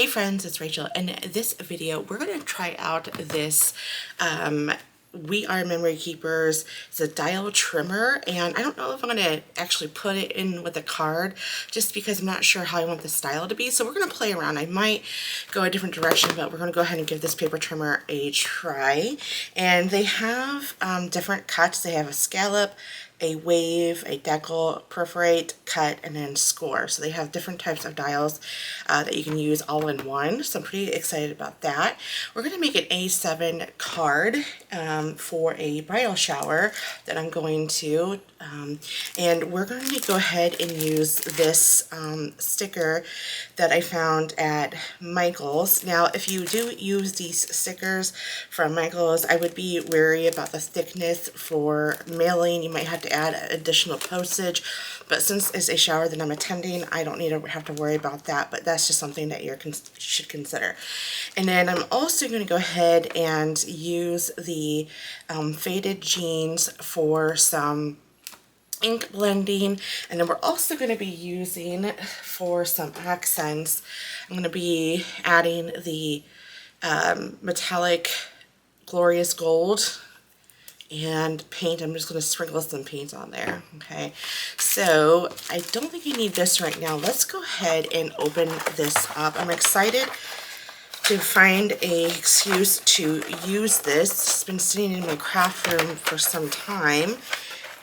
Hey friends, it's Rachel. In this video, we're going to try out this We Are Memory Keepers. It's a dial trimmer, and I don't know if I'm going to actually put it in with a card just because I'm not sure how I want the style to be. So we're going to play around. I might go a different direction, but we're going to go ahead and give this paper trimmer a try. And they have different cuts. They have a scallop, a wave, a decal, perforate, cut, and then score. So they have different types of dials that you can use all in one. So I'm pretty excited about that. We're going to make an A7 card for a bridal shower that I'm going to. And we're going to go ahead and use this sticker that I found at Michael's. Now, if you do use these stickers from Michael's, I would be wary about the thickness for mailing. You might have to add additional postage, but since it's a shower that I'm attending, I don't need to have to worry about that, but that's just something that you should consider. And then I'm also going to go ahead and use the faded jeans for some ink blending, and then we're also going to be using for some accents. I'm going to be adding the metallic glorious gold and paint. I'm just going to sprinkle some paint on there. Okay, so I don't think you need this right now. Let's go ahead and open this up. I'm excited to find a excuse to use this. It's been sitting in my craft room for some time,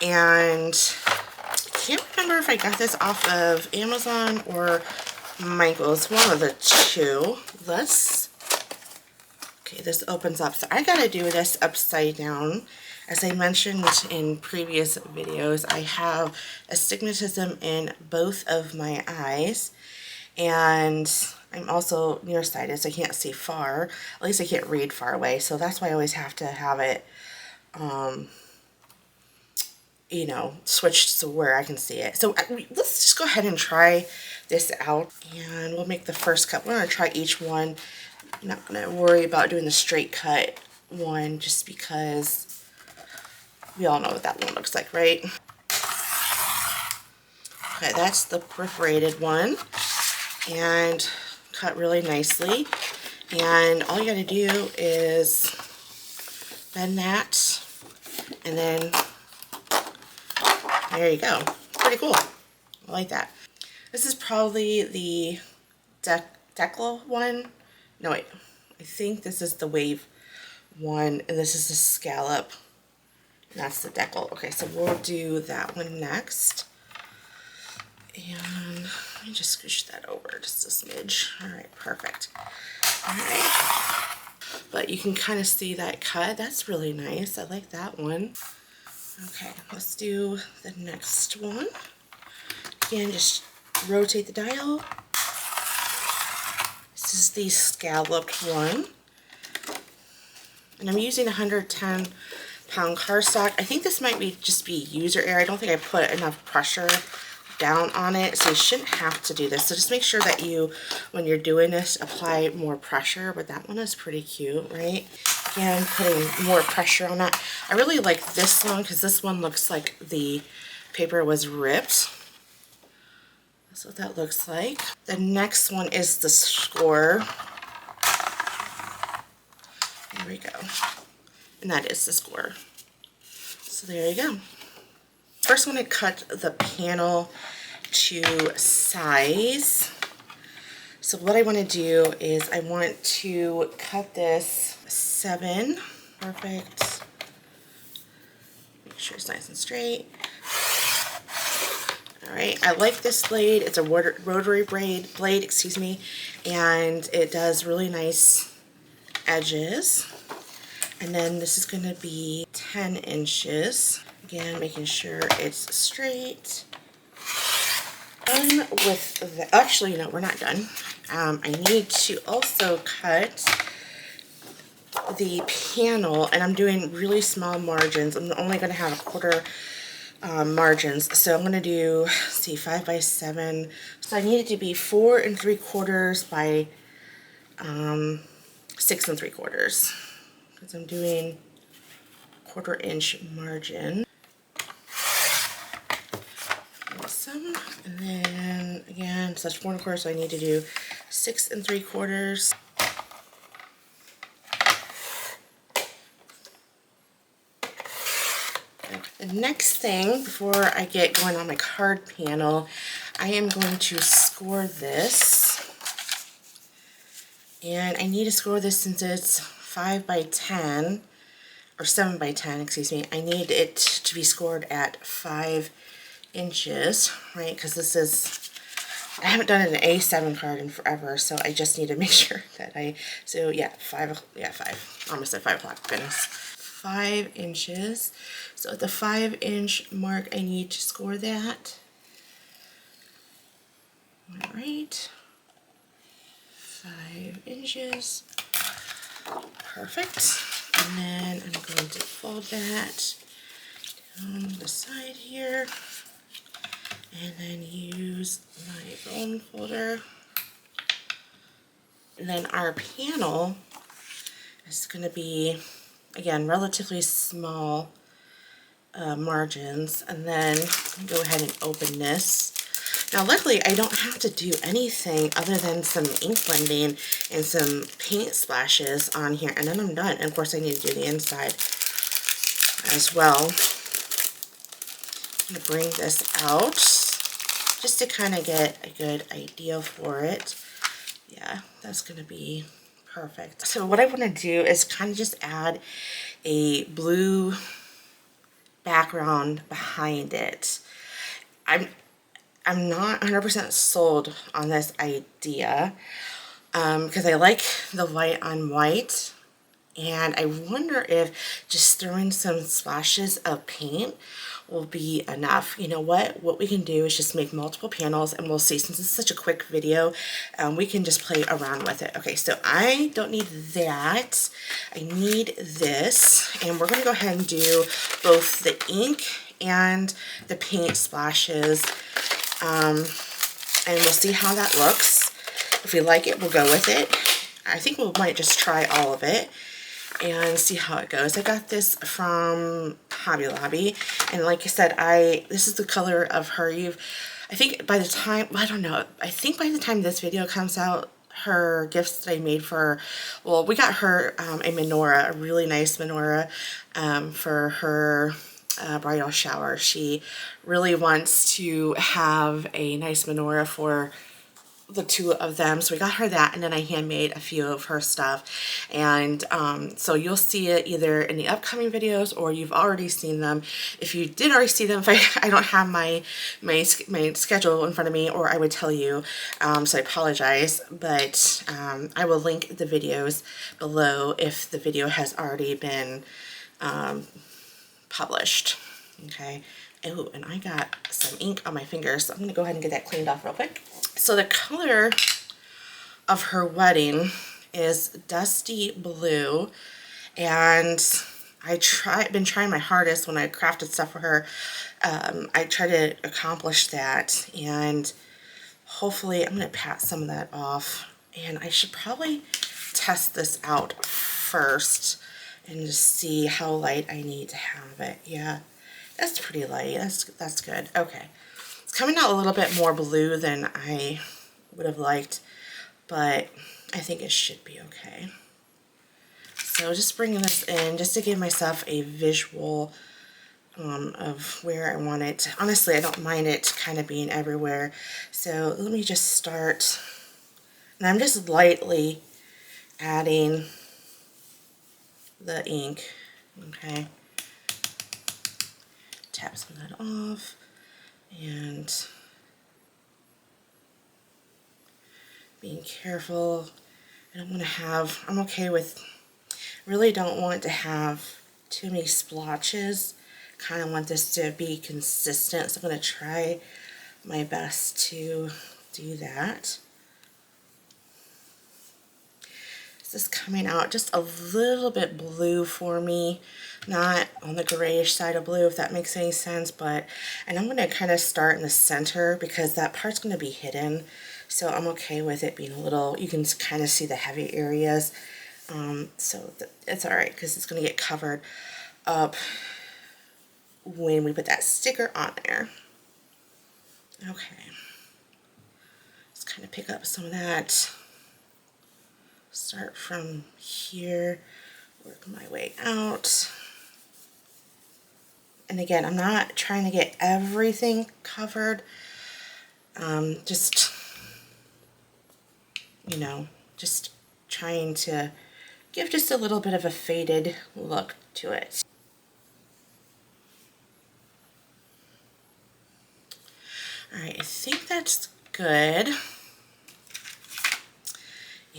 and I can't remember if I got this off of Amazon or Michael's, one of the two. Okay, this opens up. So I gotta do this upside down. As I mentioned in previous videos, I have astigmatism in both of my eyes, and I'm also nearsighted, so I can't see far. At least I can't read far away, so that's why I always have to have it you know, switched to where I can see it. So let's just go ahead and try this out, and we'll make the first cut. We're going to try each one. I'm not going to worry about doing the straight cut one just because we all know what that one looks like, right? Okay, that's the perforated one, and cut really nicely. And all you got to do is bend that, and then there you go. Pretty cool. I like that. This is probably the decal one. No, wait. I think this is the wave one, and this is the scallop. And that's the decal. Okay, so we'll do that one next. And let me just scoosh that over just a smidge. All right, perfect. All right. But you can kind of see that cut. That's really nice. I like that one. Okay, let's do the next one. Again, just rotate the dial. This is the scalloped one. And I'm using 110 pound cardstock. I think this might be just be user error. I don't think I put enough pressure down on it, so you shouldn't have to do this. So just make sure that you, when you're doing this, apply more pressure. But that one is pretty cute, right? Again, putting more pressure on that. I really like this one because this one looks like the paper was ripped. That's what that looks like. The next one is the score. There we go. And that is the score. So there you go. First, I'm going to cut the panel to size. So what I want to do is I want to cut this 7. Perfect. Make sure it's nice and straight. All right, I like this blade. It's a rotary blade, excuse me, and it does really nice edges. And then this is going to be 10 inches. Again, making sure it's straight. Done with the, actually, no, we're not done. I need to also cut the panel, and I'm doing really small margins. I'm only going to have a quarter margins. So I'm going to do, let's see, 5 by 7. So I need it to be 4 3/4 by 6 3/4. Because I'm doing 1/4 inch margin. Awesome. And then again, so that's 4 1/4, so I need to do 6 3/4. The next thing, before I get going on my card panel, I am going to score this. And I need to score this since it's 5 by 10, or 7 by 10, excuse me. I need it to be scored at 5 inches, right? Because this is, I haven't done an A7 card in forever, so I just need to make sure that so yeah, 5, almost at 5 o'clock, goodness. 5 inches. So at the 5-inch mark, I need to score that. All right. 5 inches. Perfect. And then I'm going to fold that down the side here. And then use my bone folder. And then our panel is going to be, again, relatively small margins. And then go ahead and open this. Now luckily I don't have to do anything other than some ink blending and some paint splashes on here, and then I'm done. And of course I need to do the inside as well. I'm going to bring this out just to kind of get a good idea for it. Yeah, that's going to be perfect. So what I want to do is kind of just add a blue background behind it. I'm not 100% sold on this idea because I like the white on white, and I wonder if just throwing some splashes of paint will be enough. You know what we can do is just make multiple panels, and we'll see. Since it's such a quick video, we can just play around with it. Okay, so I don't need that. I need this, and we're going to go ahead and do both the ink and the paint splashes. And we'll see how that looks. If we like it, we'll go with it. I think we might just try all of it and see how it goes. I got this from Hobby Lobby, and like I said, this is the color of her. I think by the time, I don't know, I think by the time this video comes out, her gifts that I made for her, well, we got her a menorah, a really nice menorah for her bridal shower. She really wants to have a nice menorah for the two of them, so we got her that, and then I handmade a few of her stuff. And so you'll see it either in the upcoming videos, or you've already seen them. If you did already see them, if I don't have my schedule in front of me, or I would tell you, so I apologize, but I will link the videos below if the video has already been published. Okay. Oh, and I got some ink on my fingers, so I'm going to go ahead and get that cleaned off real quick. So the color of her wedding is dusty blue, and I've been trying my hardest when I crafted stuff for her. I try to accomplish that, and hopefully I'm going to pat some of that off. And I should probably test this out first and just see how light I need to have it. Yeah, that's pretty light. That's good. Okay. It's coming out a little bit more blue than I would have liked, but I think it should be okay. So just bringing this in just to give myself a visual of where I want it. Honestly, I don't mind it kind of being everywhere. So let me just start, and I'm just lightly adding the ink. Okay. Tap some of that off, and being careful. I don't want to have, I'm okay with, really don't want to have too many splotches. Kind of want this to be consistent, so I'm going to try my best to do that. This is coming out just a little bit blue for me, not on the grayish side of blue, if that makes any sense, and I'm going to kind of start in the center because that part's going to be hidden, so I'm okay with it being a little, you can kind of see the heavy areas, so it's alright because it's going to get covered up when we put that sticker on there. Okay, let's kind of pick up some of that Start from here, work my way out. And again, I'm not trying to get everything covered, just, you know, just trying to give just a little bit of a faded look to it. All right, I think that's good.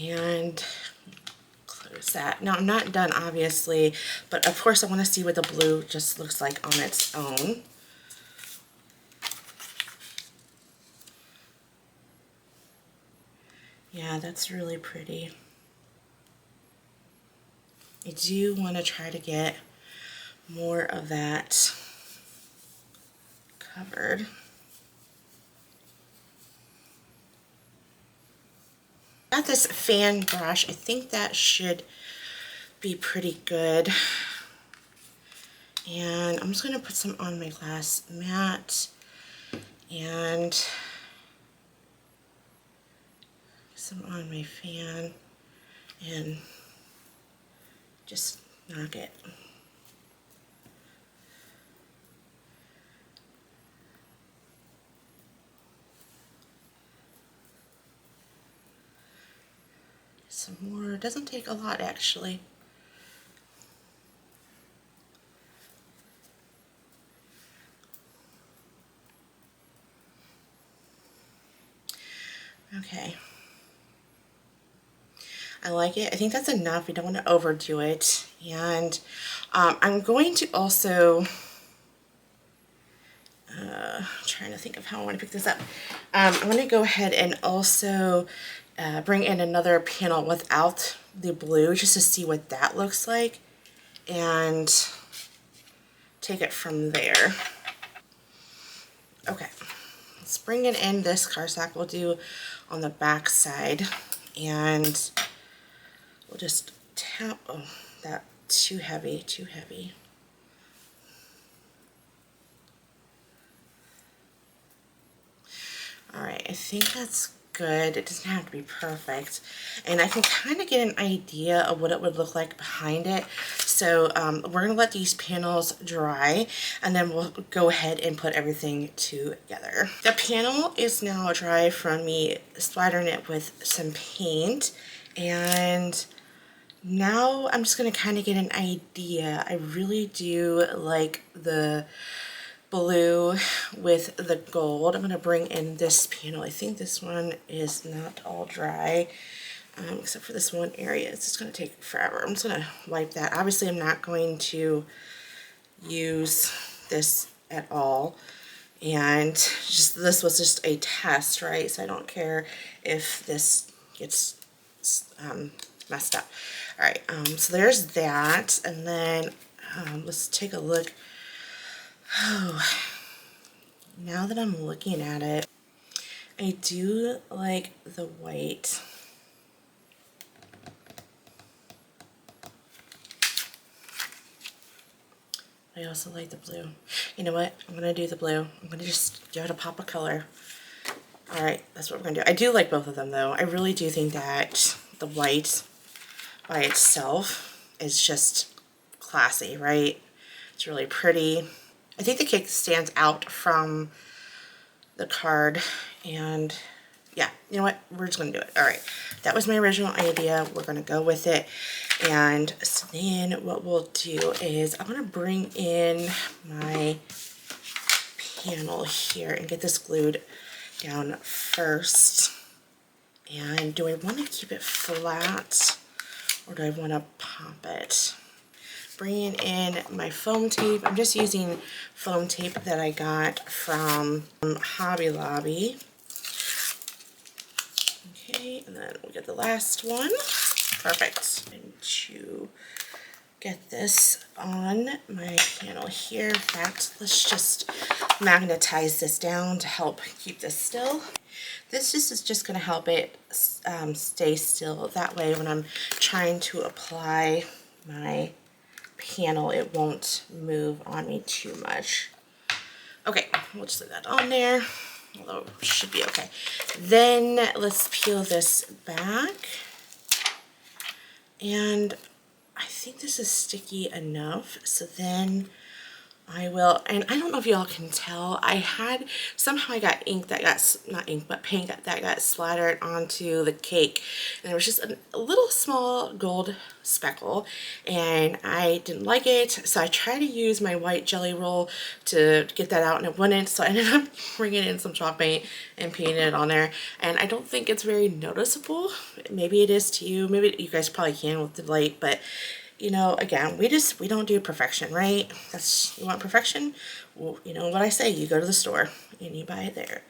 And close that. Now I'm not done obviously, but of course I want to see what the blue just looks like on its own. Yeah, that's really pretty. I do want to try to get more of that covered. Got this fan brush. I think that should be pretty good. And I'm just going to put some on my glass mat and some on my fan and just knock it. Some more. It doesn't take a lot actually. Okay. I like it. I think that's enough. We don't want to overdo it. And I'm going to also, trying to think of how I want to pick this up. I'm going to go ahead and also bring in another panel without the blue just to see what that looks like and take it from there. Okay, let's bring it in. This cardstock we'll do on the back side and we'll just tap, oh, that too heavy, too heavy. All right, I think that's good. It doesn't have to be perfect. And I can kind of get an idea of what it would look like behind it. So we're gonna let these panels dry and then we'll go ahead and put everything together. The panel is now dry from me splattering it with some paint, and now I'm just gonna kind of get an idea. I really do like the blue with the gold. I'm going to bring in this panel. I think this one is not all dry, except for this one area. It's just going to take forever. I'm just going to wipe that. Obviously, I'm not going to use this at all. And just this was just a test, right? So I don't care if this gets messed up. All right, so there's that. And then let's take a look. Oh, now that I'm looking at it, I do like the white. I also like the blue. You know what? I'm going to do the blue. I'm going to just give it a pop of color. All right, that's what we're going to do. I do like both of them, though. I really do think that the white by itself is just classy, right? It's really pretty. I think the cake stands out from the card, and yeah, you know what? We're just going to do it. All right, that was my original idea. We're going to go with it. And so then what we'll do is I'm going to bring in my panel here and get this glued down first. And do I want to keep it flat or do I want to pop it? Bringing in my foam tape. I'm just using foam tape that I got from Hobby Lobby. Okay, and then we'll get the last one. Perfect. And to get this on my panel here. In fact, let's just magnetize this down to help keep this still. This is just going to help it stay still. That way when I'm trying to apply my panel, it won't move on me too much. Okay, we'll just leave that on there, although it should be okay. Then let's peel this back. And I think this is sticky enough. So then I will, and I don't know if y'all can tell, somehow I got ink that got, not ink, but paint that got splattered onto the cake. And there was just a little small gold speckle, and I didn't like it. So I tried to use my white jelly roll to get that out, and it wouldn't. So I ended up bringing in some chalk paint and painting it on there. And I don't think it's very noticeable. Maybe it is to you. Maybe you guys probably can with the light, but you know, again, we don't do perfection, right? You want perfection? Well, you know what I say, you go to the store and you buy it there.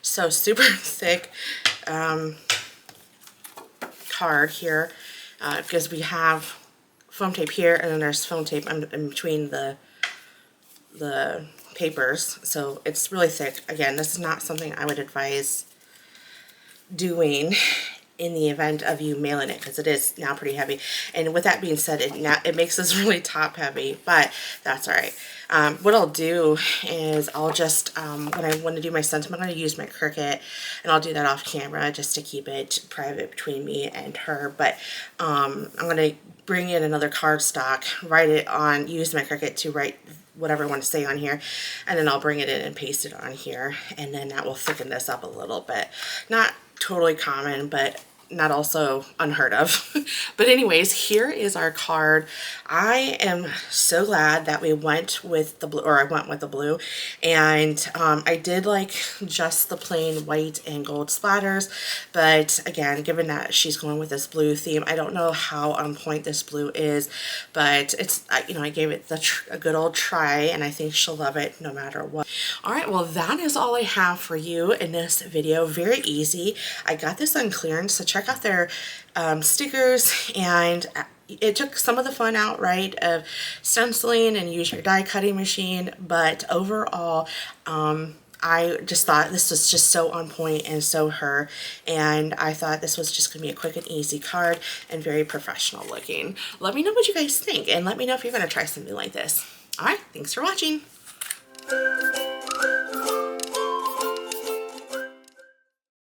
So super thick card here, because we have foam tape here and then there's foam tape in between the papers. So it's really thick. Again, this is not something I would advise doing in the event of you mailing it, because it is now pretty heavy. And with that being said, it makes this really top heavy, but that's all right. What I'll do is I'll just, when I want to do my sentiment, I'm going to use my Cricut, and I'll do that off camera just to keep it private between me and her. But I'm going to bring in another cardstock, write it on, use my Cricut to write whatever I want to say on here, and then I'll bring it in and paste it on here, and then that will thicken this up a little bit. Not totally common, but not also unheard of. But anyways, here is our card. I am so glad that we went with the blue, or I went with the blue, and I did like just the plain white and gold splatters, but again, given that she's going with this blue theme, I don't know how on point this blue is, but it's, you know, I gave it a good old try, and I think she'll love it no matter what. All right, well, that is all I have for you in this video. Very easy. I got this on clearance, so check out their stickers, and it took some of the fun out, right, of stenciling and use your die cutting machine, but overall, I just thought this was just so on point and so her, and I thought this was just going to be a quick and easy card and very professional looking. Let me know what you guys think, and let me know if you're going to try something like this. All right, thanks for watching.